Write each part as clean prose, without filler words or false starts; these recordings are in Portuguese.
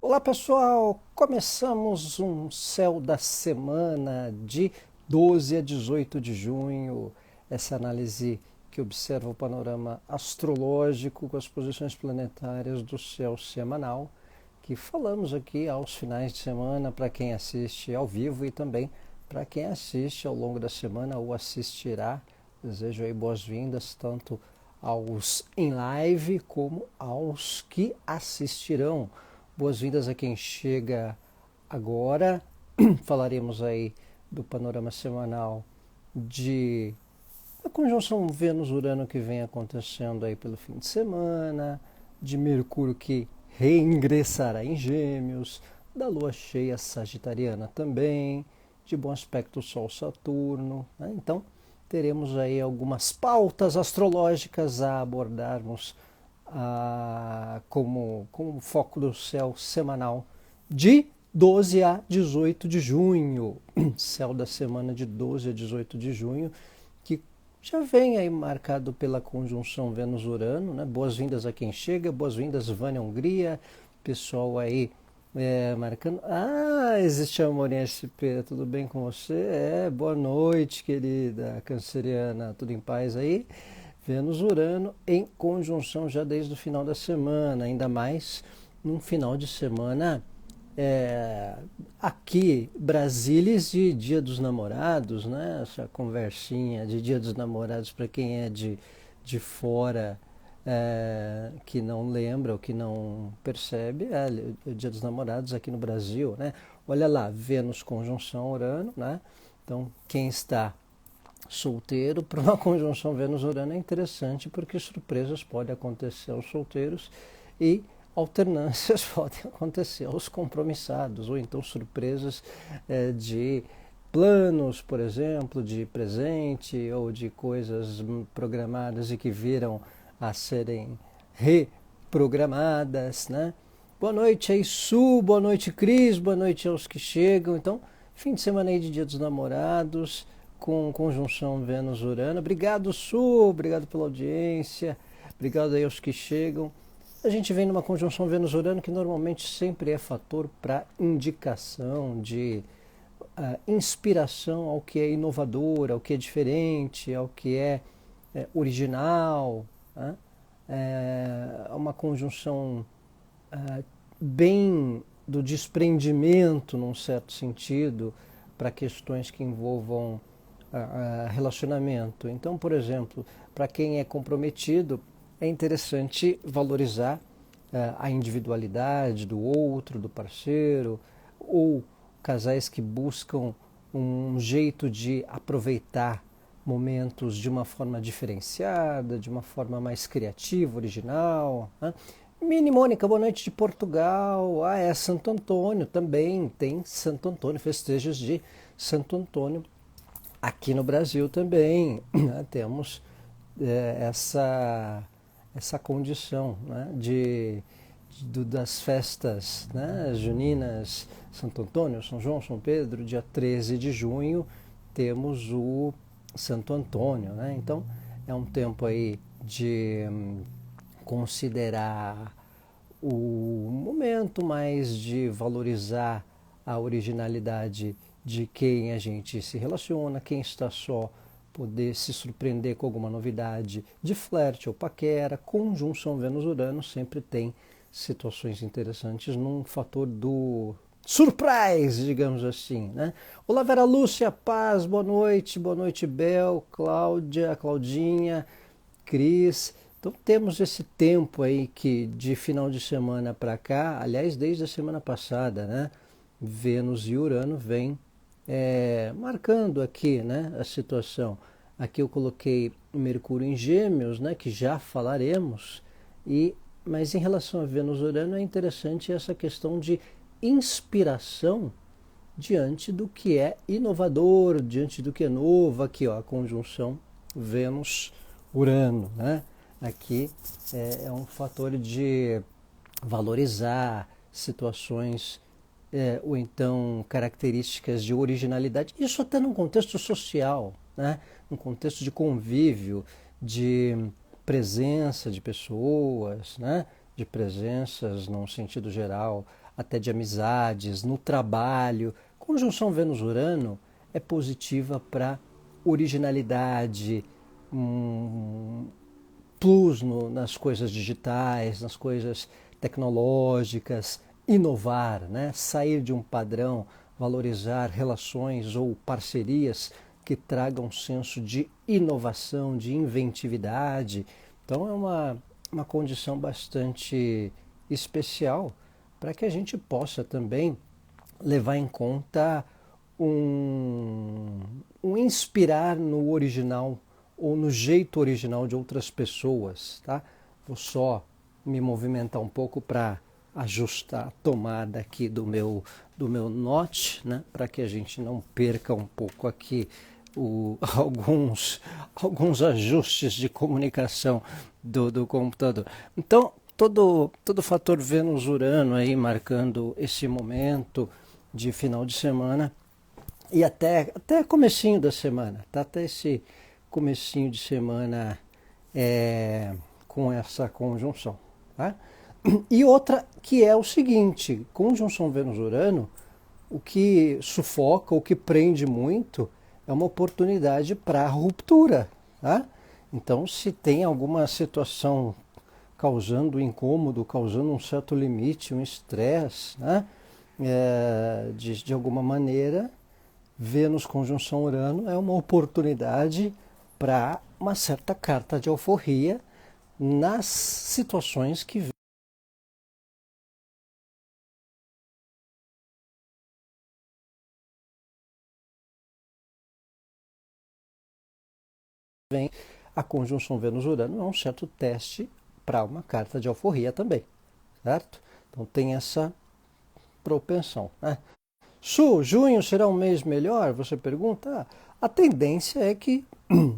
Olá pessoal, começamos um céu da semana de 12 a 18 de junho, essa análise que observa o panorama astrológico com as posições planetárias do céu semanal, que falamos aqui aos finais de semana para quem assiste ao vivo e também para quem assiste ao longo da semana ou assistirá. Desejo aí boas-vindas tanto aos em live como aos que assistirão. Boas-vindas a quem chega agora. Falaremos aí do panorama semanal de a conjunção Vênus-Urano que vem acontecendo aí pelo fim de semana, de Mercúrio que reingressará em Gêmeos, da lua cheia sagitariana também, de bom aspecto Sol-Saturno, né? Então, teremos aí algumas pautas astrológicas a abordarmos como foco do céu semanal de 12 a 18 de junho, céu da semana de 12 a 18 de junho, que já vem aí marcado pela conjunção Vênus-Urano, né? Boas-vindas a quem chega, boas-vindas Vânia Hungria, pessoal aí marcando. Ah, existe amor em SP, tudo bem com você? Boa noite, querida canceriana, tudo em paz aí? Vênus-Urano em conjunção já desde o final da semana, ainda mais num final de semana aqui, Brasília de Dia dos Namorados, né? Essa conversinha de Dia dos Namorados para quem é de fora, que não lembra ou que não percebe, o Dia dos Namorados aqui no Brasil, né? Olha lá, Vênus conjunção Urano, né? Então, quem está solteiro para uma conjunção Vênus-Urano é interessante porque surpresas podem acontecer aos solteiros e alternâncias podem acontecer aos compromissados, ou então surpresas de planos, por exemplo, de presente ou de coisas programadas e que viram a serem reprogramadas, né? Boa noite aí, Su, boa noite, Cris, boa noite aos que chegam. Então, fim de semana aí de Dia dos Namorados, com conjunção Vênus-Urano. Obrigado, Su, obrigado pela audiência, obrigado aí aos que chegam. A gente vem numa conjunção Vênus-Urano que normalmente sempre é fator para indicação de inspiração ao que é inovador, ao que é diferente, ao que original. Né? É uma conjunção bem do desprendimento, num certo sentido, para questões que envolvam relacionamento. Então, por exemplo, para quem é comprometido, é interessante valorizar a individualidade do outro, do parceiro, ou casais que buscam um jeito de aproveitar momentos de uma forma diferenciada, de uma forma mais criativa, original. Né? Mini Mônica, boa noite de Portugal. É Santo Antônio também, tem Santo Antônio, festejos de Santo Antônio. Aqui no Brasil também, né, temos essa condição, né, das festas, né, juninas, Santo Antônio, São João, São Pedro, dia 13 de junho temos o Santo Antônio. Né? Então é um tempo aí de considerar o momento mais de valorizar a originalidade de quem a gente se relaciona, quem está só, poder se surpreender com alguma novidade de flerte ou paquera. Conjunção Vênus-Urano sempre tem situações interessantes num fator do surprise, digamos assim. Né? Olá, Vera Lúcia, paz, boa noite, Bel, Cláudia, Claudinha, Cris. Então temos esse tempo aí que de final de semana para cá, aliás, desde a semana passada, né? Vênus e Urano vêm marcando aqui, né, a situação. Aqui eu coloquei Mercúrio em Gêmeos, né, que já falaremos, mas em relação a Vênus-Urano é interessante essa questão de inspiração diante do que é inovador, diante do que é novo. Aqui, ó, a conjunção Vênus-Urano, né? Aqui é um fator de valorizar situações ou então características de originalidade, isso até num contexto social, né? Num contexto de convívio, de presença de pessoas, né? De presenças num sentido geral até de amizades, no trabalho. Conjunção Vênus-Urano é positiva para originalidade, plus nas coisas digitais, nas coisas tecnológicas, inovar, né? Sair de um padrão, valorizar relações ou parcerias que tragam um senso de inovação, de inventividade. Então é uma condição bastante especial para que a gente possa também levar em conta um inspirar no original ou no jeito original de outras pessoas, tá? Vou só me movimentar um pouco para ajustar a tomada aqui do meu note, né? Para que a gente não perca um pouco aqui alguns ajustes de comunicação do computador. Então, todo fator Vênus-Urano aí marcando esse momento de final de semana e até comecinho da semana, tá? Até esse comecinho de semana com essa conjunção, tá? E outra que é o seguinte, conjunção Vênus-Urano, o que sufoca, o que prende muito é uma oportunidade para ruptura, tá? Então, se tem alguma situação causando incômodo, causando um certo limite, um estresse, né? De alguma maneira, Vênus conjunção Urano é uma oportunidade para uma certa carta de alforria nas situações que vem a conjunção Vênus-Urano, é um certo teste para uma carta de alforria também, certo? Então tem essa propensão, né? Junho será um mês melhor? Você pergunta. A tendência é que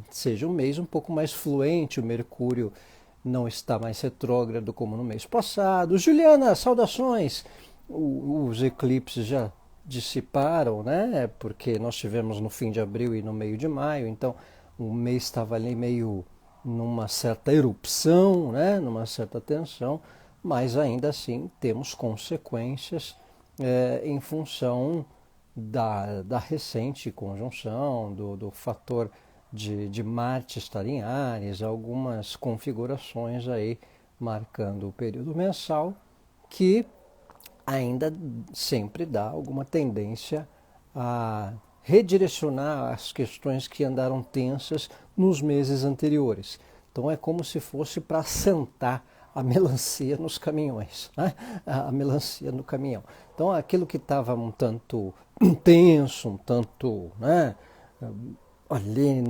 seja um mês um pouco mais fluente, o Mercúrio não está mais retrógrado como no mês passado. Juliana, saudações! Os eclipses já dissiparam, né? Porque nós tivemos no fim de abril e no meio de maio, então o mês estava ali meio numa certa erupção, né? Numa certa tensão, mas ainda assim temos consequências em função da recente conjunção, do fator de Marte estar em Áries, algumas configurações aí marcando o período mensal, que ainda sempre dá alguma tendência a redirecionar as questões que andaram tensas nos meses anteriores. Então é como se fosse para sentar a melancia nos caminhões, né? A melancia no caminhão. Então aquilo que estava um tanto tenso, um tanto, né, ali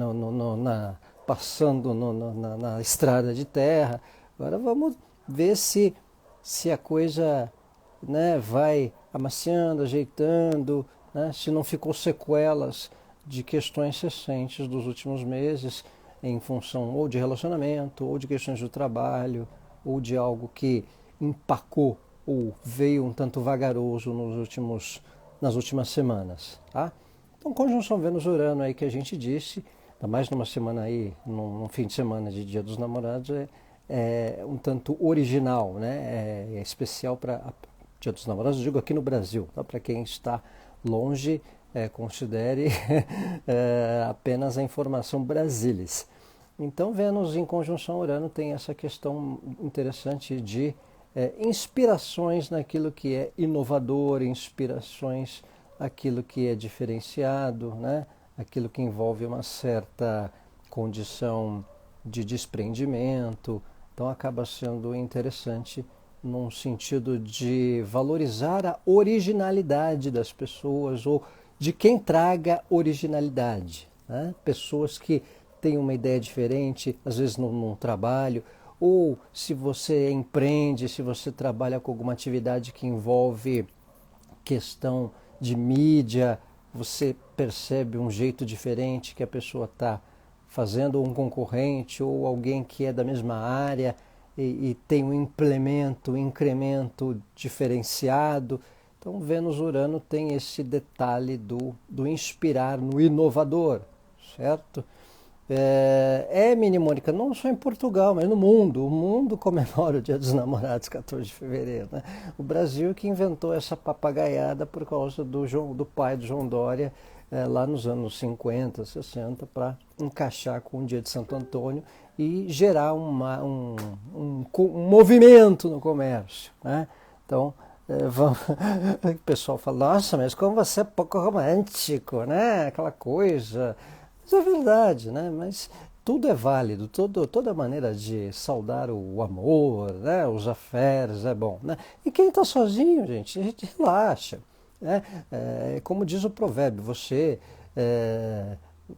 passando na estrada de terra, agora vamos ver se a coisa, né, vai amaciando, ajeitando, né, se não ficou sequelas de questões recentes dos últimos meses em função ou de relacionamento, ou de questões do trabalho, ou de algo que empacou ou veio um tanto vagaroso nas últimas semanas, tá? Então, conjunção Vênus-Urano aí que a gente disse, ainda mais numa semana aí, num fim de semana de Dia dos Namorados, é um tanto original, né? É especial para Dia dos Namorados, eu digo aqui no Brasil, tá? Para quem está longe, considere apenas a informação brasilis. Então, Vênus em conjunção Urano tem essa questão interessante de inspirações naquilo que é inovador, inspirações naquilo que é diferenciado, né? Aquilo que envolve uma certa condição de desprendimento. Então, acaba sendo interessante num sentido de valorizar a originalidade das pessoas ou de quem traga originalidade, né? Pessoas que têm uma ideia diferente, às vezes num trabalho, ou se você empreende, se você trabalha com alguma atividade que envolve questão de mídia, você percebe um jeito diferente que a pessoa está fazendo, ou um concorrente, ou alguém que é da mesma área e tem um implemento, um incremento diferenciado. Então, Vênus-Urano tem esse detalhe do inspirar no inovador, certo? Mini Mônica, não só em Portugal, mas no mundo. O mundo comemora o Dia dos Namorados, 14 de fevereiro. Né? O Brasil que inventou essa papagaiada por causa do pai do João Dória, lá nos anos 50, 60, para encaixar com o Dia de Santo Antônio e gerar um movimento no comércio. Né? Então, o pessoal fala, nossa, mas como você é pouco romântico, né? Aquela coisa. Mas é verdade, né? Mas tudo é válido, toda maneira de saudar o amor, né? Os affairs é bom, né? E quem está sozinho, gente, a gente relaxa, né? Como diz o provérbio, você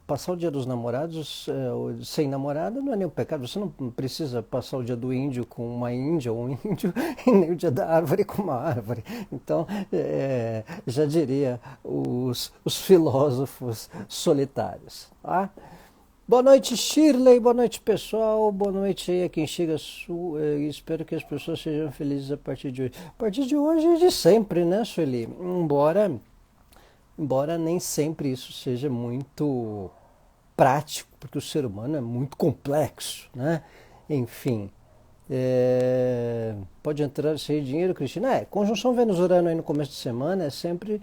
passar o dia dos namorados sem namorada não é nenhum pecado. Você não precisa passar o dia do índio com uma índia ou um índio e nem o dia da árvore com uma árvore. Então, já diria os filósofos solitários. Tá? Boa noite, Shirley. Boa noite, pessoal. Boa noite aí a quem chega. Espero que as pessoas sejam felizes a partir de hoje. A partir de hoje e de sempre, né, Sueli? Embora nem sempre isso seja muito prático, porque o ser humano é muito complexo, né? Enfim, pode entrar cheio de dinheiro, Cristina? Conjunção Vênus-Urano aí no começo de semana é sempre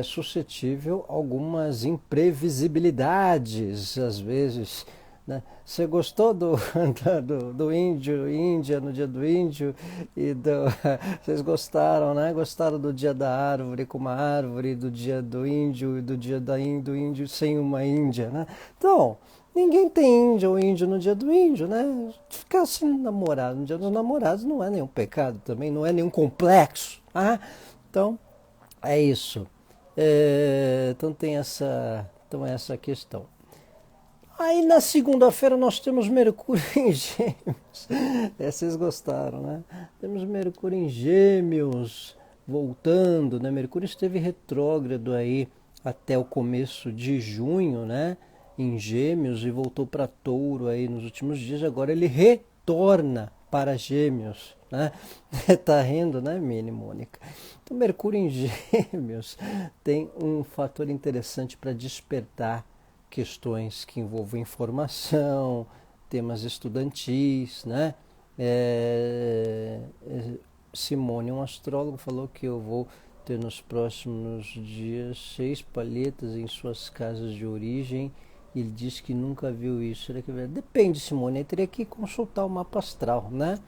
suscetível a algumas imprevisibilidades, às vezes. Né? Você gostou do Índia no dia do índio vocês gostaram, né? Gostaram do dia da árvore com uma árvore, do dia do índio e do dia do índio sem uma índia, né? Então, ninguém tem índia ou índio no dia do índio, né? Ficar assim namorado no dia dos namorados não é nenhum pecado também, não é nenhum complexo, tá? Então, é isso. Então tem essa questão. Aí na segunda-feira nós temos Mercúrio em Gêmeos. Vocês gostaram, né? Temos Mercúrio em Gêmeos voltando, né? Mercúrio esteve retrógrado aí até o começo de junho, né? Em Gêmeos e voltou para Touro aí nos últimos dias. Agora ele retorna para Gêmeos, né? Tá rindo, né, Mini Mônica? Então Mercúrio em Gêmeos tem um fator interessante para despertar questões que envolvem informação, temas estudantis, né? Simone, um astrólogo, falou que eu vou ter nos próximos dias 6 palhetas em suas casas de origem. Ele disse que nunca viu isso. Será que é verdade? Depende, Simone. Eu teria que consultar o mapa astral, né?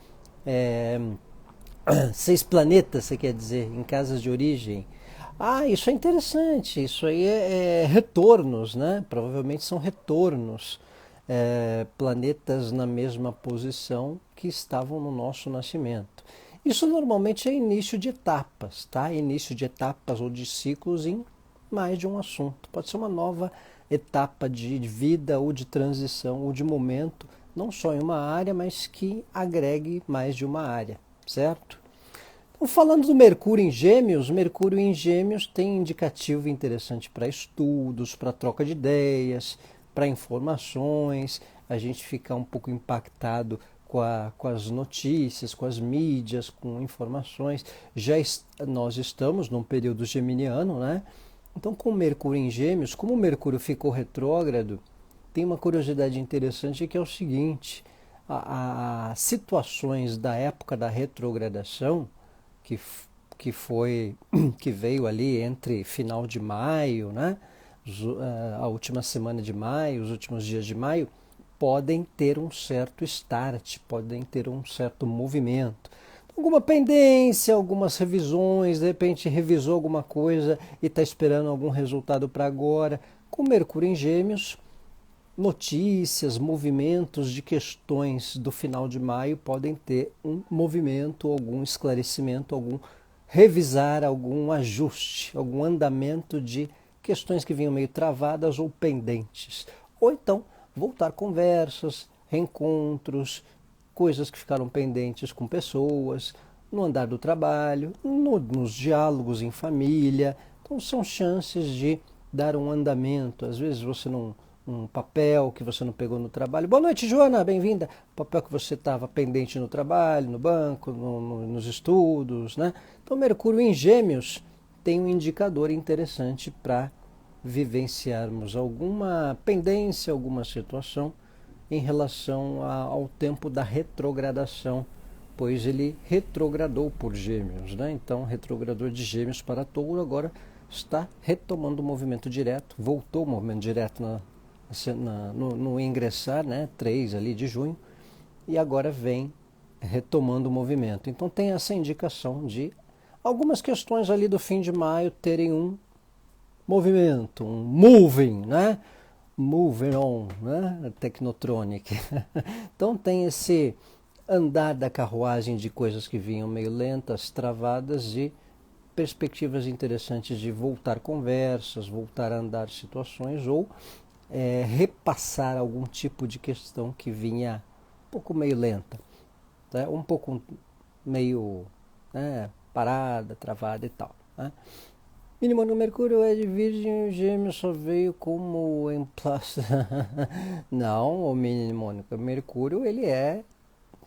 6 planetas, você quer dizer, em casas de origem? Isso é interessante. Isso aí é retornos, né? Provavelmente são retornos. Planetas na mesma posição que estavam no nosso nascimento. Isso normalmente é início de etapas, tá? Início de etapas ou de ciclos em mais de um assunto. Pode ser uma nova etapa de vida ou de transição ou de momento, não só em uma área, mas que agregue mais de uma área, certo? Então, falando do Mercúrio em Gêmeos tem indicativo interessante para estudos, para troca de ideias, para informações, a gente fica um pouco impactado com as notícias, com as mídias, com informações. Nós estamos num período geminiano, né? Então, com o Mercúrio em Gêmeos, como o Mercúrio ficou retrógrado, tem uma curiosidade interessante que é o seguinte: as situações da época da retrogradação, que veio ali entre final de maio, né? A última semana de maio, os últimos dias de maio, podem ter um certo start, podem ter um certo movimento. Alguma pendência, algumas revisões, de repente revisou alguma coisa e está esperando algum resultado para agora. Com Mercúrio em Gêmeos, notícias, movimentos de questões do final de maio podem ter um movimento, algum esclarecimento, algum revisar, algum ajuste, algum andamento de questões que vinham meio travadas ou pendentes. Ou então voltar conversas, reencontros, coisas que ficaram pendentes com pessoas, no andar do trabalho, nos diálogos em família. Então são chances de dar um andamento. Às vezes você não... um papel que você não pegou no trabalho. Boa noite, Joana, bem-vinda. Papel que você estava pendente no trabalho, no banco, nos estudos, né? Então Mercúrio em Gêmeos tem um indicador interessante para vivenciarmos alguma pendência, alguma situação em relação ao tempo da retrogradação, pois ele retrogradou por Gêmeos, né? Então, retrogradou de Gêmeos para Touro, agora está retomando o movimento direto, voltou o movimento direto no ingressar, né? 3 ali de junho, e agora vem retomando o movimento. Então tem essa indicação de algumas questões ali do fim de maio terem um movimento, um moving, né? Moving on, né? Technotronic. Então tem esse andar da carruagem de coisas que vinham meio lentas, travadas, e perspectivas interessantes de voltar conversas, voltar a andar situações, ou repassar algum tipo de questão que vinha um pouco meio lenta, né? Um pouco meio, né, parada, travada e tal, né? Mínimo no Mercúrio é de Virgem, o Gêmeos só veio como emplastro. Não, o mínimo no Mercúrio ele é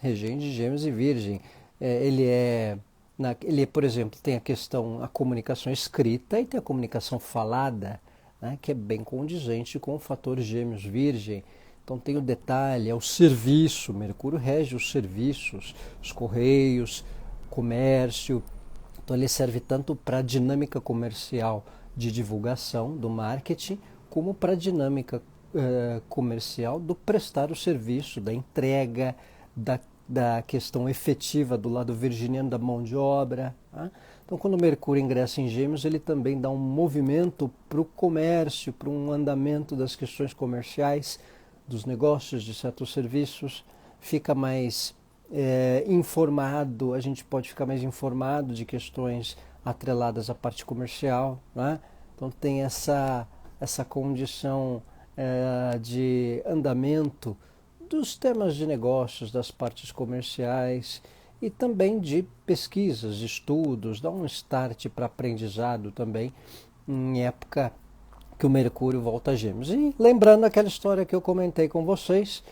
regente de Gêmeos e Virgem. Ele, por exemplo, tem a questão, a comunicação escrita e tem a comunicação falada, né, que é bem condizente com o fator Gêmeos Virgem. Então tem o detalhe, é o serviço. Mercúrio rege os serviços, os correios, comércio. Então ele serve tanto para a dinâmica comercial de divulgação do marketing, como para a dinâmica comercial do prestar o serviço, da entrega, da questão efetiva do lado virginiano da mão de obra, tá? Então quando o Mercúrio ingressa em Gêmeos, ele também dá um movimento para o comércio, para um andamento das questões comerciais, dos negócios, de certos serviços, fica mais informado, a gente pode ficar mais informado de questões atreladas à parte comercial, né? Então tem essa condição de andamento dos temas de negócios, das partes comerciais e também de pesquisas, estudos, dá um start para aprendizado também em época que o Mercúrio volta a Gêmeos. E lembrando aquela história que eu comentei com vocês,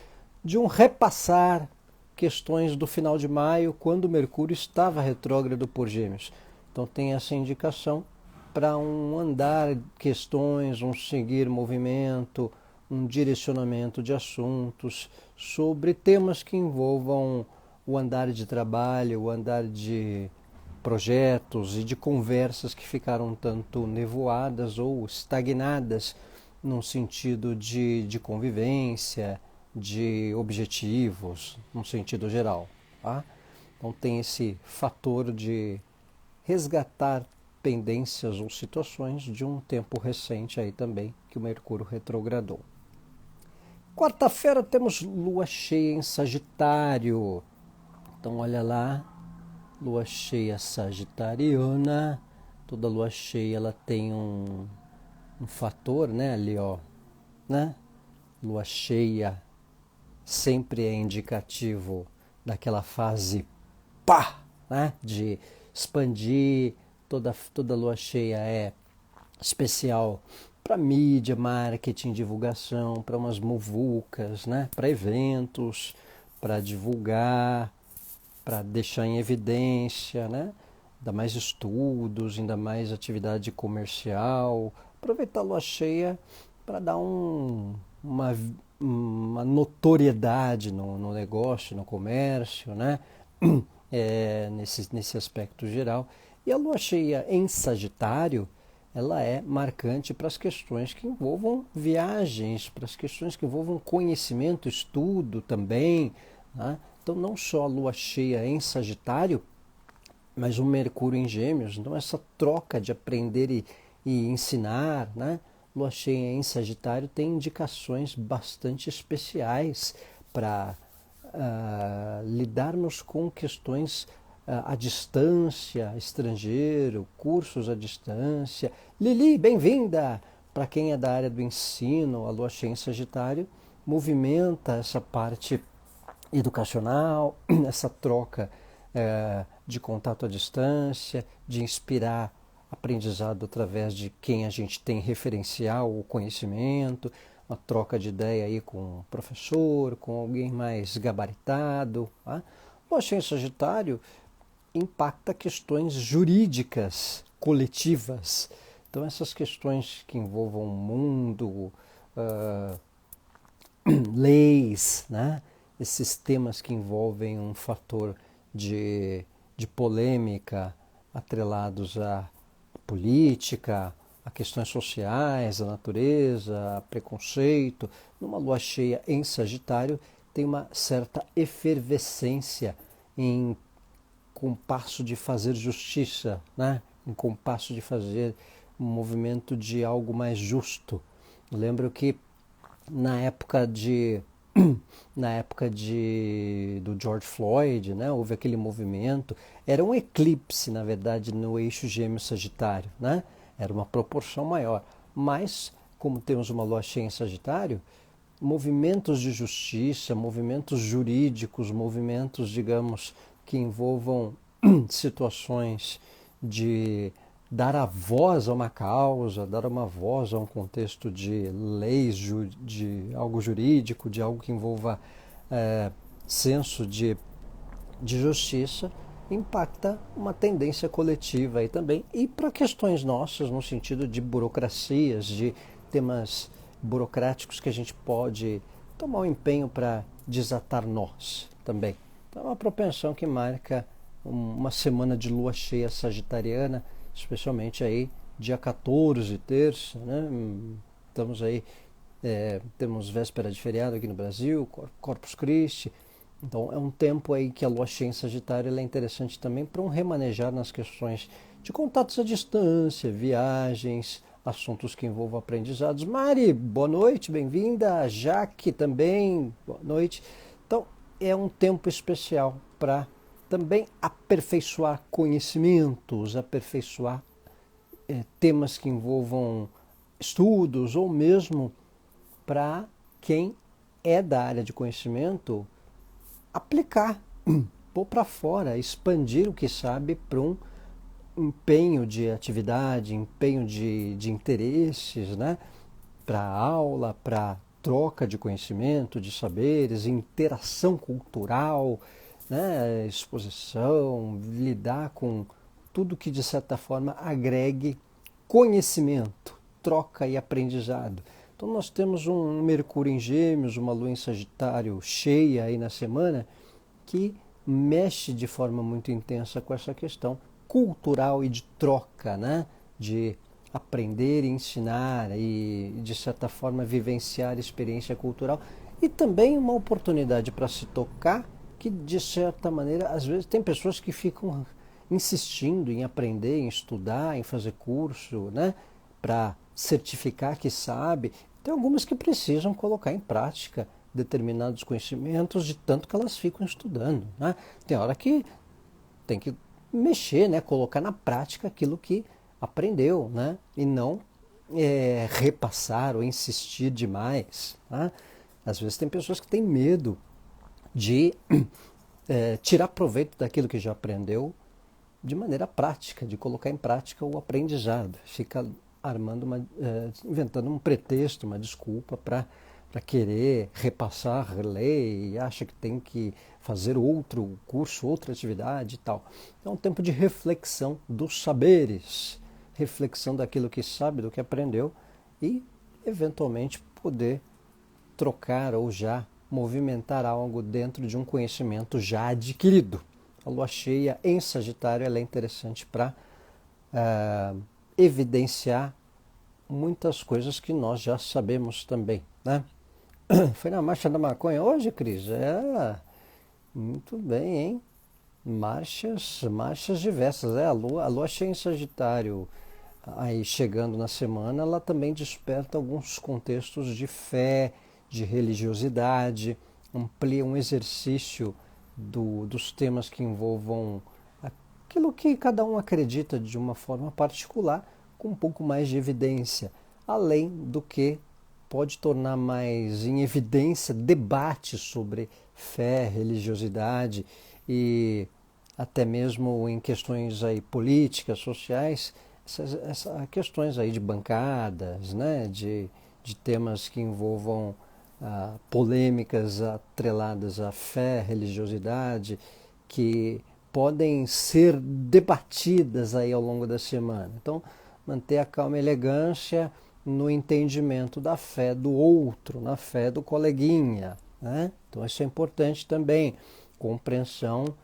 de um repassar questões do final de maio, quando o Mercúrio estava retrógrado por Gêmeos. Então tem essa indicação para um andar questões, um seguir movimento, um direcionamento de assuntos sobre temas que envolvam o andar de trabalho, o andar de projetos e de conversas que ficaram um tanto nevoadas ou estagnadas num sentido de convivência, de objetivos, num sentido geral, tá? Então tem esse fator de resgatar pendências ou situações de um tempo recente aí também, que o Mercúrio retrogradou. Quarta-feira temos lua cheia em Sagitário. Então olha lá, lua cheia sagitariana. Toda lua cheia ela tem um fator, né, ali, ó, né? Lua cheia sempre é indicativo daquela fase pá, né, de expandir. Toda lua cheia é especial para mídia, marketing, divulgação, para umas muvucas, né, para eventos, para divulgar, para deixar em evidência, né, ainda mais estudos, ainda mais atividade comercial. Aproveitar a lua cheia para dar uma notoriedade no negócio, no comércio, né? Nesse aspecto geral. E a lua cheia em Sagitário, ela é marcante para as questões que envolvam viagens, para as questões que envolvam conhecimento, estudo também, né? Então não só a lua cheia em Sagitário, mas o Mercúrio em Gêmeos. Então essa troca de aprender e ensinar, né? Lua cheia em Sagitário tem indicações bastante especiais para lidarmos com questões à distância, estrangeiro, cursos à distância. Lili, bem-vinda! Para quem é da área do ensino, a lua cheia em Sagitário movimenta essa parte educacional, essa troca de contato à distância, de inspirar aprendizado através de quem a gente tem referencial ou conhecimento, uma troca de ideia aí com o professor, com alguém mais gabaritado, tá? O Lua cheia em Sagitário impacta questões jurídicas coletivas. Então essas questões que envolvam o mundo, uh, leis, né? Esses temas que envolvem um fator de polêmica atrelados à política, a questões sociais, a natureza, a preconceito, numa lua cheia em Sagitário, tem uma certa efervescência em compasso de fazer justiça, né? Em compasso de fazer um movimento de algo mais justo. Eu lembro que na época de do George Floyd, né, houve aquele movimento, era um eclipse, na verdade, no eixo Gêmeo-Sagitário, né? Era uma proporção maior, mas como temos uma lua cheia em Sagitário, movimentos de justiça, movimentos jurídicos, movimentos, digamos, que envolvam situações de dar a voz a uma causa, dar uma voz a um contexto de leis, de algo jurídico, de algo que envolva senso de justiça, impacta uma tendência coletiva aí também, e para questões nossas, no sentido de burocracias, de temas burocráticos que a gente pode tomar um empenho para desatar nós também. Então é uma propensão que marca uma semana de lua cheia sagitariana, especialmente aí dia 14, terça, né? Estamos aí, temos véspera de feriado aqui no Brasil, Corpus Christi. Então é um tempo aí que a lua cheia em Sagitário ela é interessante também para um remanejar nas questões de contatos à distância, viagens, assuntos que envolvam aprendizados. Mari, boa noite, bem-vinda. Jaque também, boa noite. Então é um tempo especial para também aperfeiçoar conhecimentos, aperfeiçoar temas que envolvam estudos, ou mesmo para quem é da área de conhecimento aplicar, pôr para fora, expandir o que sabe para um empenho de atividade, empenho de interesses, né? Para aula, para troca de conhecimento, de saberes, interação cultural, né? Exposição, lidar com tudo que de certa forma agregue conhecimento, troca e aprendizado. Então nós temos um Mercúrio em Gêmeos, uma Lua em Sagitário cheia aí na semana, que mexe de forma muito intensa com essa questão cultural e de troca, né? De aprender e ensinar e, de certa forma, vivenciar a experiência cultural. E também uma oportunidade para se tocar, que, de certa maneira, às vezes tem pessoas que ficam insistindo em aprender, em estudar, em fazer curso, né? Para certificar que sabe. Tem algumas que precisam colocar em prática determinados conhecimentos de tanto que elas ficam estudando, né? Tem hora que tem que mexer, né? Colocar na prática aquilo que aprendeu, né? E não repassar ou insistir demais, né? Às vezes tem pessoas que têm medo de tirar proveito daquilo que já aprendeu de maneira prática, de colocar em prática o aprendizado. Fica armando inventando um pretexto, uma desculpa para querer repassar, reler, e acha que tem que fazer outro curso, outra atividade e tal. É um tempo de reflexão dos saberes, reflexão daquilo que sabe, do que aprendeu, e eventualmente poder trocar ou já movimentar algo dentro de um conhecimento já adquirido. A lua cheia em Sagitário ela é interessante para evidenciar muitas coisas que nós já sabemos também, né? Foi na Marcha da Maconha hoje, Cris? Muito bem, hein? Marchas diversas. A lua cheia em Sagitário, aí chegando na semana, ela também desperta alguns contextos de fé, de religiosidade, amplia um exercício dos temas que envolvam aquilo que cada um acredita de uma forma particular, com um pouco mais de evidência, além do que pode tornar mais em evidência debate sobre fé, religiosidade e até mesmo em questões aí políticas, sociais, essas questões aí de bancadas, né, de temas que envolvam polêmicas atreladas à fé, religiosidade, que podem ser debatidas aí ao longo da semana. Então, manter a calma e elegância no entendimento da fé do outro, na fé do coleguinha, né? Então isso é importante também, compreensão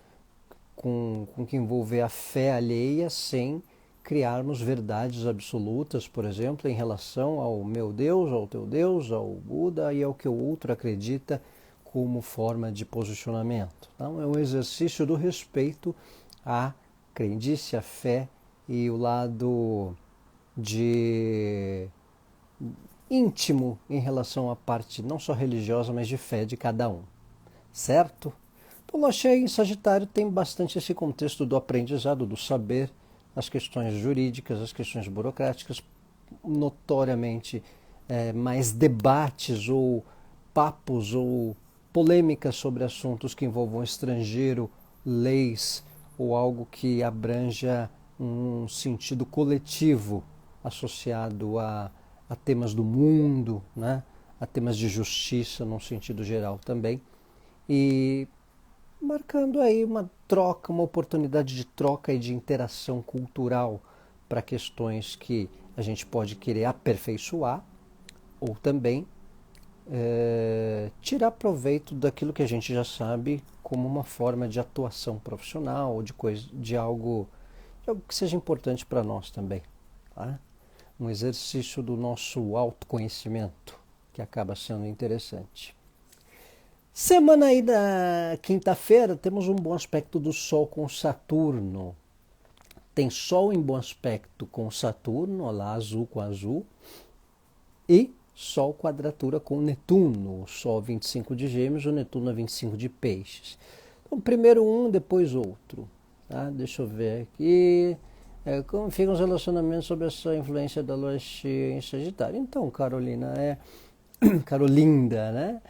com que envolver a fé alheia sem criarmos verdades absolutas, por exemplo, em relação ao meu Deus, ao teu Deus, ao Buda e ao que o outro acredita como forma de posicionamento. Então é um exercício do respeito à crendice, à fé e o lado de íntimo em relação à parte não só religiosa, mas de fé de cada um, certo? Então, Lua cheia em Sagitário tem bastante esse contexto do aprendizado, do saber, as questões jurídicas, as questões burocráticas, notoriamente mais debates ou papos ou polêmicas sobre assuntos que envolvam estrangeiro, leis ou algo que abranja um sentido coletivo associado a temas do mundo, né? A temas de justiça num sentido geral também. E marcando aí uma troca, uma oportunidade de troca e de interação cultural para questões que a gente pode querer aperfeiçoar ou também tirar proveito daquilo que a gente já sabe como uma forma de atuação profissional ou de algo que seja importante para nós também. Tá? Um exercício do nosso autoconhecimento que acaba sendo interessante. Semana aí da quinta-feira temos um bom aspecto do Sol com Saturno. Tem Sol em bom aspecto com Saturno, olha lá, azul com azul, e Sol quadratura com Netuno, o Sol 25 de Gêmeos, o Netuno 25 de Peixes. Então, primeiro um, depois outro. Tá? Deixa eu ver aqui. Como ficam os relacionamentos sob essa influência da Lua cheia em Sagitário? Então, Carolinda, né?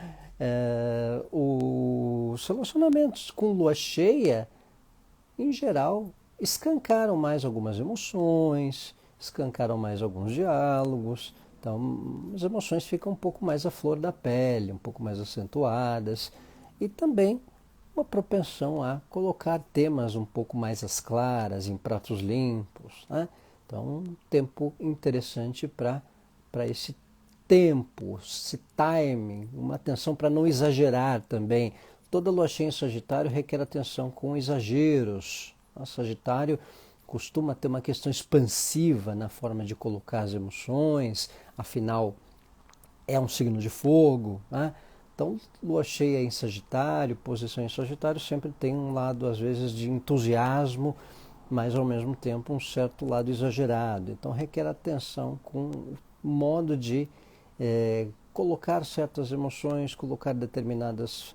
Os relacionamentos com Lua cheia, em geral, escancaram mais algumas emoções, escancaram mais alguns diálogos. Então, as emoções ficam um pouco mais à flor da pele, um pouco mais acentuadas. E também uma propensão a colocar temas um pouco mais às claras, em pratos limpos. Né? Então, um tempo interessante para esse tempo, esse timing, uma atenção para não exagerar também. Toda lua cheia em Sagitário requer atenção com exageros. O Sagitário costuma ter uma questão expansiva na forma de colocar as emoções, afinal é um signo de fogo, né? Então, lua cheia em Sagitário, posição em Sagitário, sempre tem um lado, às vezes, de entusiasmo, mas, ao mesmo tempo, um certo lado exagerado. Então, requer atenção com o modo de colocar certas emoções, colocar determinadas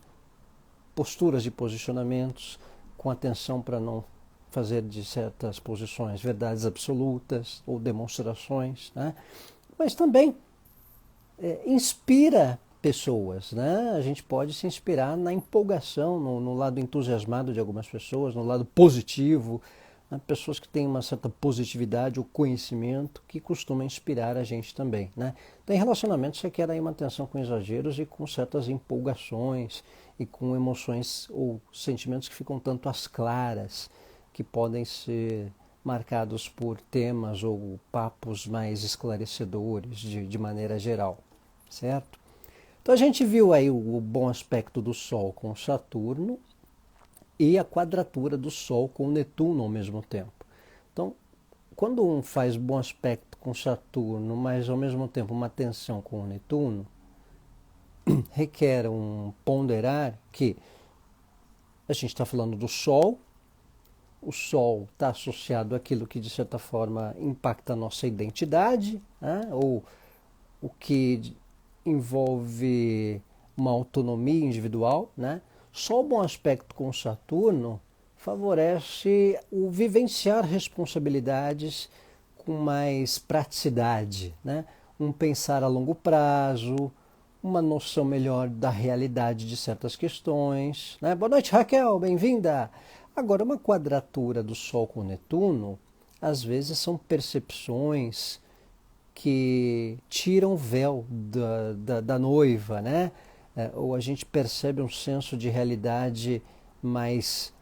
posturas e posicionamentos, com atenção para não fazer de certas posições verdades absolutas ou demonstrações, né? Mas também inspira pessoas, né? A gente pode se inspirar na empolgação, no lado entusiasmado de algumas pessoas, no lado positivo, né? Pessoas que têm uma certa positividade ou conhecimento que costuma inspirar a gente também, né? Então, em relacionamentos você quer aí uma atenção com exageros e com certas empolgações e com emoções ou sentimentos que ficam tanto às claras, que podem ser marcados por temas ou papos mais esclarecedores de maneira geral, certo? Então a gente viu aí o bom aspecto do Sol com Saturno e a quadratura do Sol com Netuno ao mesmo tempo. Então, quando um faz bom aspecto com Saturno, mas ao mesmo tempo uma tensão com o Netuno, requer um ponderar que a gente está falando do Sol, o Sol está associado àquilo que de certa forma impacta a nossa identidade, né? Ou o que envolve uma autonomia individual, né? Só o bom aspecto com Saturno favorece o vivenciar responsabilidades com mais praticidade, né? Um pensar a longo prazo, uma noção melhor da realidade de certas questões, né? Boa noite, Raquel, bem-vinda! Agora, uma quadratura do Sol com Netuno, às vezes são percepções que tiram o véu da noiva, né? Ou a gente percebe um senso de realidade mais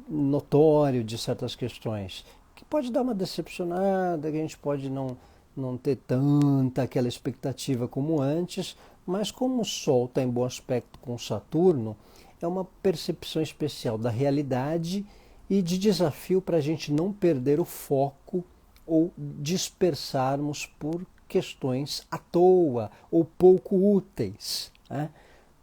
notório de certas questões que pode dar uma decepcionada, que a gente pode não ter tanta aquela expectativa como antes, mas como o Sol está em bom aspecto com Saturno, é uma percepção especial da realidade e de desafio para a gente não perder o foco ou dispersarmos por questões à toa ou pouco úteis, né?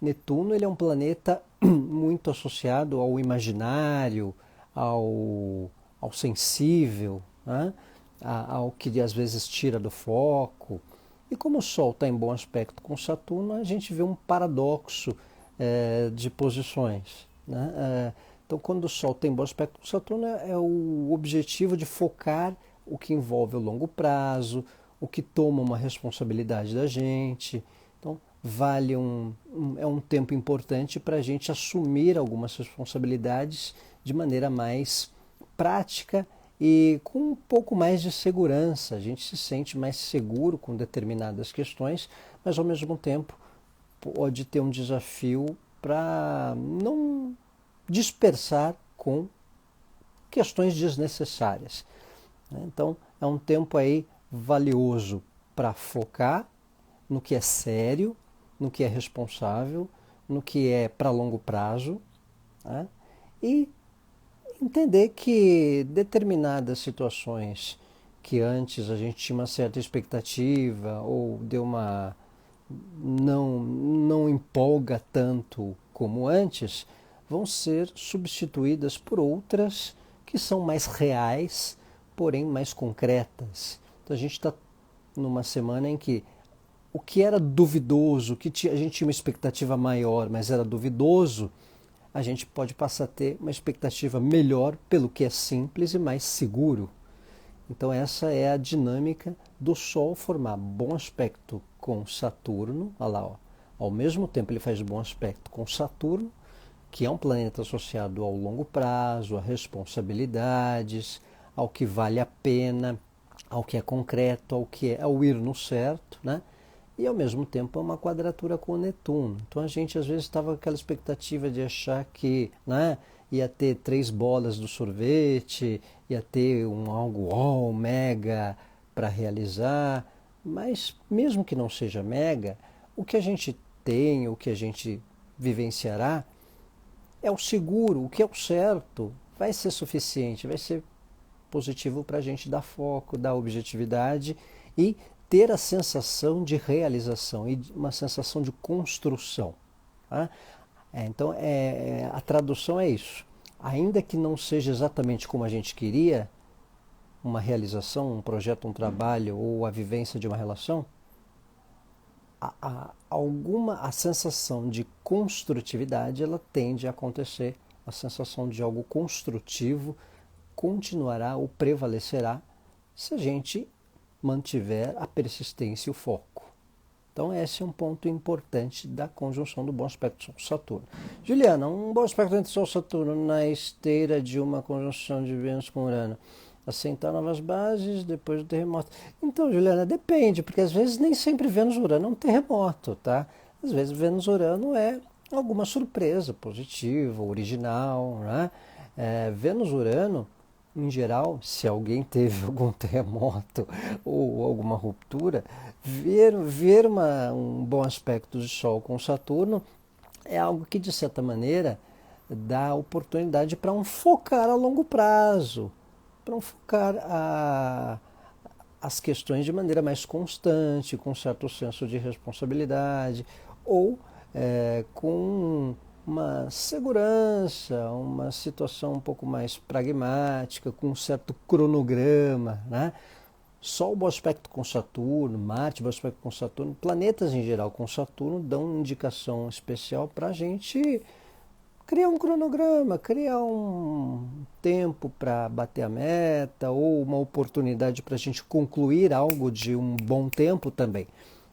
Netuno ele é um planeta muito associado ao imaginário, ao sensível, né? Ao que às vezes tira do foco. E como o Sol está em bom aspecto com Saturno, a gente vê um paradoxo de posições, né? Então, quando o Sol tem bom aspecto com Saturno, é o objetivo de focar o que envolve o longo prazo, o que toma uma responsabilidade da gente. Então, é um tempo importante para a gente assumir algumas responsabilidades de maneira mais prática e com um pouco mais de segurança. A gente se sente mais seguro com determinadas questões, mas ao mesmo tempo pode ter um desafio para não dispersar com questões desnecessárias. Então, é um tempo aí valioso para focar no que é sério, no que é responsável, no que é para longo prazo, né? E entender que determinadas situações que antes a gente tinha uma certa expectativa ou deu uma não empolga tanto como antes, vão ser substituídas por outras que são mais reais, porém mais concretas. Então a gente está numa semana em que o que era duvidoso, a gente tinha uma expectativa maior, mas era duvidoso, a gente pode passar a ter uma expectativa melhor pelo que é simples e mais seguro. Então essa é a dinâmica do Sol formar bom aspecto com Saturno. Olha lá, ó. Ao mesmo tempo ele faz bom aspecto com Saturno, que é um planeta associado ao longo prazo, a responsabilidades, ao que vale a pena, ao que é concreto, ao ir no certo, né? E ao mesmo tempo é uma quadratura com o Netuno. Então a gente às vezes estava com aquela expectativa de achar que, né, ia ter 3 bolas do sorvete, ia ter algo mega para realizar, mas mesmo que não seja mega, o que a gente tem, o que a gente vivenciará é o seguro, o que é o certo, vai ser suficiente, vai ser positivo para a gente dar foco, dar objetividade e ter a sensação de realização e uma sensação de construção. Tá? Então, a tradução é isso. Ainda que não seja exatamente como a gente queria, uma realização, um projeto, um trabalho ou a vivência de uma relação, a sensação de construtividade ela tende a acontecer. A sensação de algo construtivo continuará ou prevalecerá se a gente mantiver a persistência e o foco. Então esse é um ponto importante da conjunção do bom aspecto Sol-Saturno. Juliana, um bom aspecto entre Sol e Saturno na esteira de uma conjunção de Vênus com Urano. Assentar novas bases depois do terremoto. Então, Juliana, depende, porque às vezes nem sempre Vênus-Urano é um terremoto, tá? Às vezes Vênus-Urano é alguma surpresa positiva, original, né? Vênus-Urano, em geral, se alguém teve algum terremoto ou alguma ruptura, ver um bom aspecto de Sol com Saturno é algo que, de certa maneira, dá oportunidade para um focar a longo prazo, para um focar as questões de maneira mais constante, com certo senso de responsabilidade, ou com uma segurança, uma situação um pouco mais pragmática, com um certo cronograma, né? Sol bom aspecto com Saturno, Marte bom aspecto com Saturno, planetas em geral com Saturno dão indicação especial para a gente criar um cronograma, criar um tempo para bater a meta ou uma oportunidade para a gente concluir algo de um bom tempo também.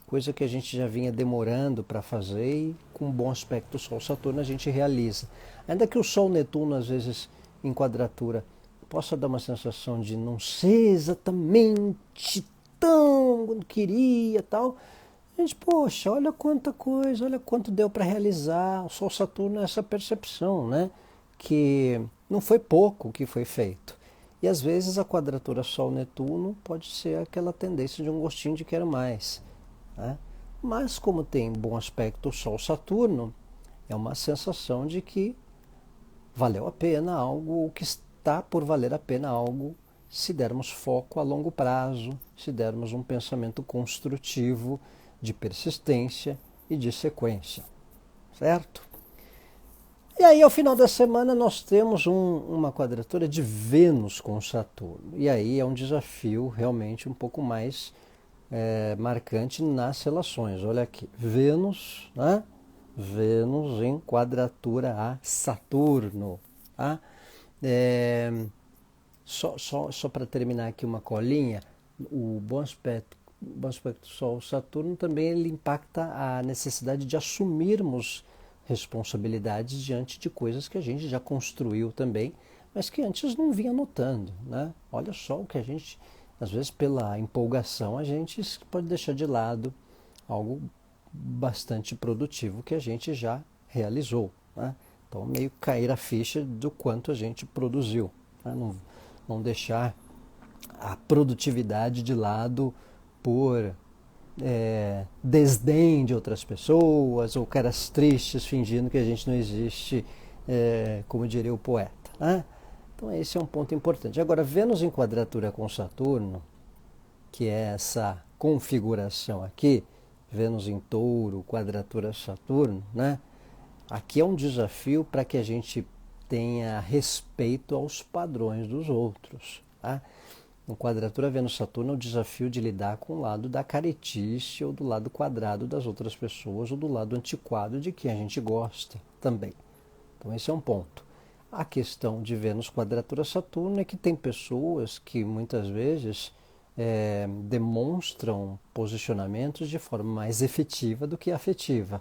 Coisa que a gente já vinha demorando para fazer e com um bom aspecto Sol-Saturno a gente realiza. Ainda que o Sol-Netuno às vezes em quadratura possa dar uma sensação de não ser exatamente tão quando queria tal, a gente, poxa, olha quanta coisa, olha quanto deu para realizar. O Sol-Saturno é essa percepção, né? Que não foi pouco o que foi feito. E às vezes a quadratura Sol-Netuno pode ser aquela tendência de um gostinho de quero mais, né? Mas como tem bom aspecto Sol-Saturno, é uma sensação de que valeu a pena algo, ou que está por valer a pena algo, se dermos foco a longo prazo, se dermos um pensamento construtivo de persistência e de sequência, certo? E aí, ao final da semana, nós temos uma quadratura de Vênus com Saturno. E aí é um desafio realmente um pouco mais marcante nas relações. Olha aqui, Vênus, né? Vênus em quadratura a Saturno. Tá? Só para terminar aqui uma colinha, o bom aspecto Sol-Saturno também ele impacta a necessidade de assumirmos responsabilidades diante de coisas que a gente já construiu também, mas que antes não vinha notando, né? Olha só o que a gente, às vezes pela empolgação, a gente pode deixar de lado algo bastante produtivo que a gente já realizou, né? Então meio cair a ficha do quanto a gente produziu, né? Não deixar a produtividade de lado por desdém de outras pessoas ou caras tristes fingindo que a gente não existe, como diria o poeta, né? Então esse é um ponto importante. Agora, Vênus em quadratura com Saturno, que é essa configuração aqui, Vênus em Touro, quadratura Saturno, né? Aqui é um desafio para que a gente tenha respeito aos padrões dos outros, tá? No quadratura Vênus-Saturno é o desafio de lidar com o lado da caretice ou do lado quadrado das outras pessoas ou do lado antiquado de quem a gente gosta também. Então esse é um ponto. A questão de Vênus quadratura Saturno é que tem pessoas que muitas vezes demonstram posicionamentos de forma mais efetiva do que afetiva.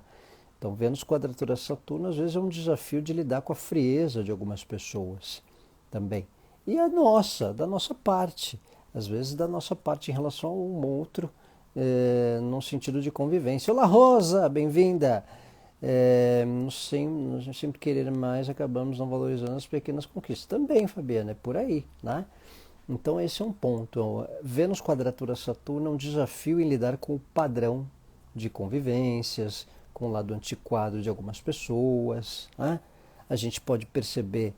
Então, Vênus quadratura Saturno às vezes é um desafio de lidar com a frieza de algumas pessoas também. E da nossa parte, às vezes da nossa parte em relação a um outro, num sentido de convivência. Olá, Rosa, bem-vinda! Sempre querer mais, acabamos não valorizando as pequenas conquistas. Também, Fabiana, é por aí, né? Então esse é um ponto. Vênus quadratura Saturno é um desafio em lidar com o padrão de convivências, com o lado antiquado de algumas pessoas, né? A gente pode perceber,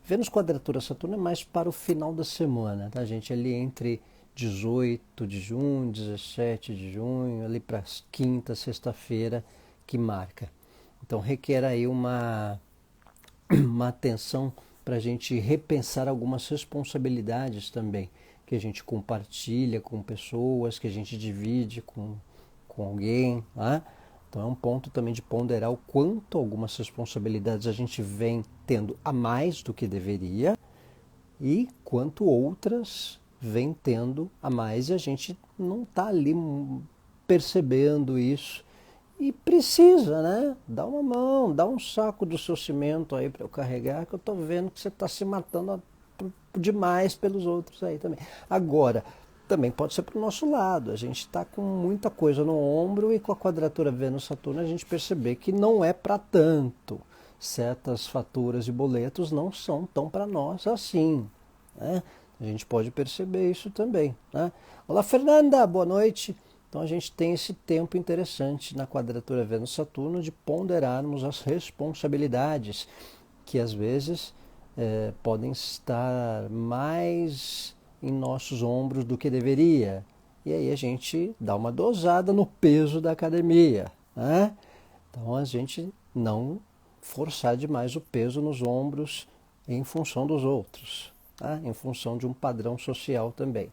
Vênus quadratura Saturno é mais para o final da semana, tá, gente? Ali entre 18 de junho, 17 de junho, ali para quinta, sexta-feira que marca. Então requer aí uma atenção para a gente repensar algumas responsabilidades também, que a gente compartilha com pessoas, que a gente divide com alguém, né? Então é um ponto também de ponderar o quanto algumas responsabilidades a gente vem tendo a mais do que deveria e quanto outras vem tendo a mais e a gente não está ali percebendo isso. E precisa, né? Dá uma mão, dá um saco do seu cimento aí para eu carregar, que eu estou vendo que você está se matando demais pelos outros aí também. Agora, também pode ser para o nosso lado. A gente está com muita coisa no ombro e com a quadratura Vênus-Saturno a gente perceber que não é para tanto. Certas faturas e boletos não são tão para nós assim, né? A gente pode perceber isso também, né? Olá, Fernanda, boa noite. Então a gente tem esse tempo interessante na quadratura Vênus-Saturno de ponderarmos as responsabilidades que às vezes podem estar mais em nossos ombros do que deveria. E aí a gente dá uma dosada no peso da academia, né? Então a gente não forçar demais o peso nos ombros em função dos outros, tá? Em função de um padrão social também.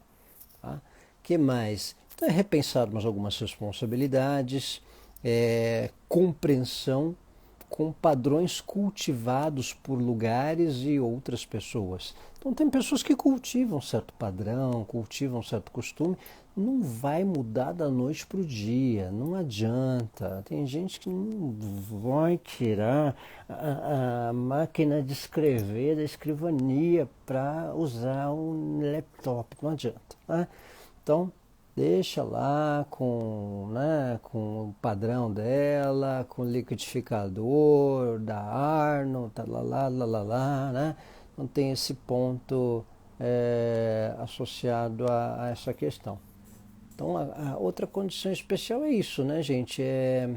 Tá? Que mais? Então é repensarmos algumas responsabilidades, compreensão com padrões cultivados por lugares e outras pessoas. Então tem pessoas que cultivam certo padrão, cultivam certo costume, não vai mudar da noite para o dia, não adianta. Tem gente que não vai tirar a máquina de escrever da escrivania para usar um laptop, não adianta, né? Então, deixa lá com o padrão dela, com o liquidificador da Arno, né? Então tem esse ponto associado a essa questão. Então, a outra condição especial é isso, né, gente? É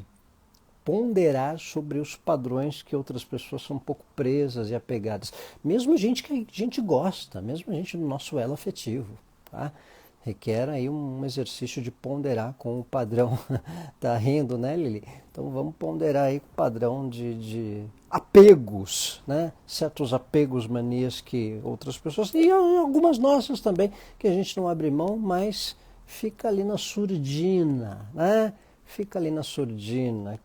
ponderar sobre os padrões que outras pessoas são um pouco presas e apegadas. Mesmo gente que a gente gosta, mesmo a gente no nosso elo afetivo, tá? Requer aí um exercício de ponderar com o padrão. Tá rindo, né, Lili? Então vamos ponderar aí com o padrão de apegos, né? Certos apegos, manias que outras pessoas, e algumas nossas também, que a gente não abre mão, mas fica ali na surdina, né? Fica ali na surdina,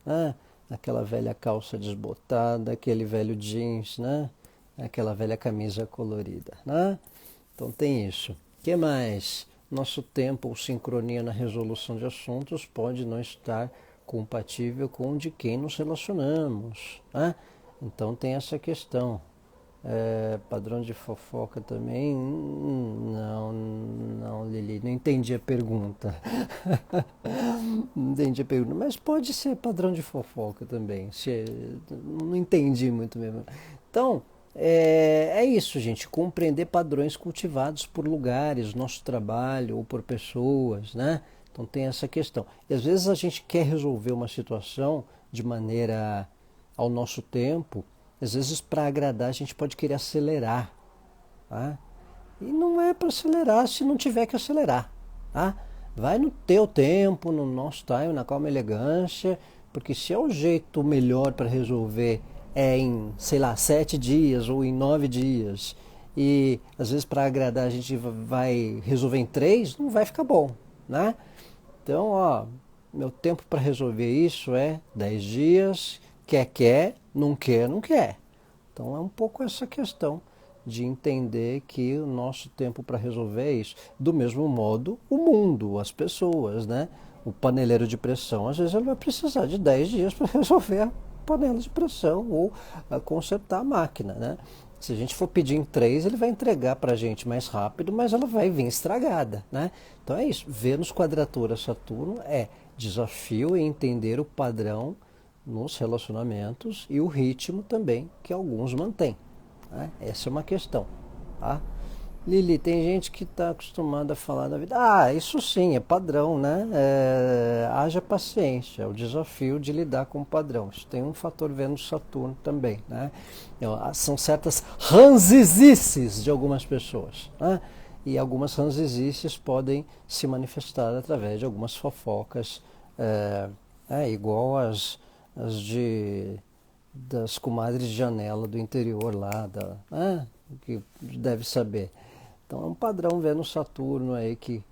né? Aquela velha calça desbotada, aquele velho jeans, né? Aquela velha camisa colorida, né? Então tem isso. O que mais? Nosso tempo ou sincronia na resolução de assuntos pode não estar compatível com o de quem nos relacionamos, né? Então tem essa questão. Padrão de fofoca também? Não, Lili, não entendi a pergunta. Não entendi a pergunta, mas pode ser padrão de fofoca também. Não entendi muito mesmo. Então, é isso, gente. Compreender padrões cultivados por lugares, nosso trabalho ou por pessoas, né? Então tem essa questão. E às vezes a gente quer resolver uma situação de maneira ao nosso tempo. Às vezes, para agradar, a gente pode querer acelerar, tá? E não é para acelerar se não tiver que acelerar, tá? Vai no teu tempo, no nosso time, na calma e elegância, porque se é o jeito melhor para resolver em, sei lá, 7 dias ou em 9 dias, e às vezes para agradar a gente vai resolver em 3, não vai ficar bom, né? Então, ó, meu tempo para resolver isso é 10 dias, quer, não quer, não quer. Então é um pouco essa questão de entender que o nosso tempo para resolver é isso. Do mesmo modo, o mundo, as pessoas, né? O paneleiro de pressão, às vezes ele vai precisar de 10 dias para resolver a panela de pressão ou consertar a máquina, né? Se a gente for pedir em 3, ele vai entregar para a gente mais rápido, mas ela vai vir estragada, né? Então é isso. Vênus quadratura Saturno é desafio em entender o padrão nos relacionamentos e o ritmo também que alguns mantêm, né? Essa é uma questão, tá? Lili, tem gente que está acostumada a falar da vida. Ah, isso sim, é padrão, né? Haja paciência, é o desafio de lidar com o padrão. Isso tem um fator Vênus-Saturno também, né? São certas ranzizices de algumas pessoas, né? E algumas ranzizices podem se manifestar através de algumas fofocas, igual das comadres de janela do interior lá, que deve saber. Então é um padrão Vênus-Saturno aí que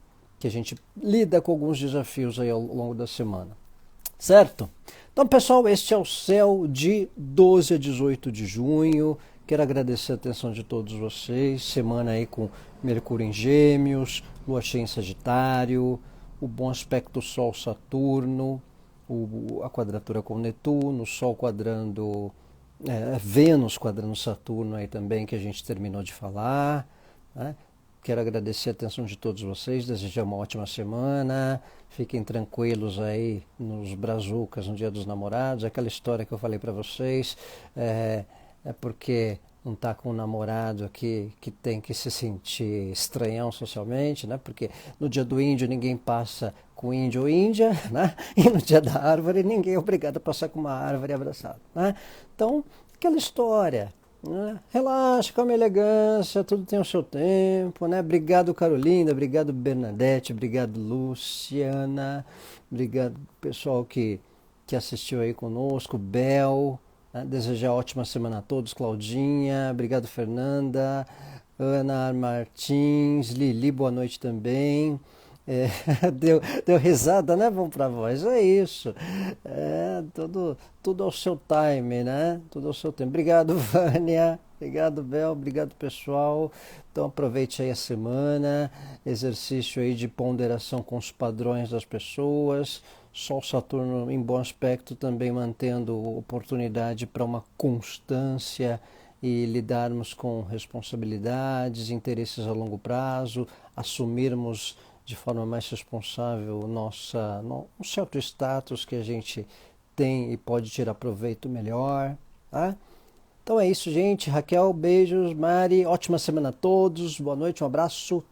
a gente lida com alguns desafios aí ao longo da semana. Certo? Então, pessoal, este é o céu de 12 a 18 de junho. Quero agradecer a atenção de todos vocês. Semana aí com Mercúrio em Gêmeos, Lua cheia em Sagitário, o bom aspecto Sol-Saturno, a quadratura com Netuno, Sol quadrando, Vênus quadrando Saturno aí também, que a gente terminou de falar, né? Quero agradecer a atenção de todos vocês, desejar uma ótima semana, fiquem tranquilos aí nos brazucas no Dia dos Namorados, aquela história que eu falei para vocês, porque não está com um namorado aqui que tem que se sentir estranhão socialmente, né? Porque no dia do índio ninguém passa com índio ou índia, né? E no dia da árvore ninguém é obrigado a passar com uma árvore abraçada, né? Então, aquela história, né? Relaxa, calma, elegância, tudo tem o seu tempo, né? Obrigado, Carolina, obrigado, Bernadette, obrigado, Luciana, obrigado pessoal que assistiu aí conosco, Bel, né? Desejar ótima semana a todos, Claudinha, obrigado, Fernanda, Ana Martins, Lili, boa noite também. Deu risada, né? Vamos para voz, é isso. Tudo ao seu time, né? Tudo ao seu tempo. Obrigado, Vânia. Obrigado, Bel. Obrigado, pessoal. Então aproveite aí a semana. Exercício aí de ponderação com os padrões das pessoas. Sol Saturno em bom aspecto também mantendo oportunidade para uma constância e lidarmos com responsabilidades, interesses a longo prazo, assumirmos de forma mais responsável um certo status que a gente tem e pode tirar proveito melhor, tá? Então é isso, gente. Raquel, beijos. Mari, ótima semana a todos. Boa noite, um abraço.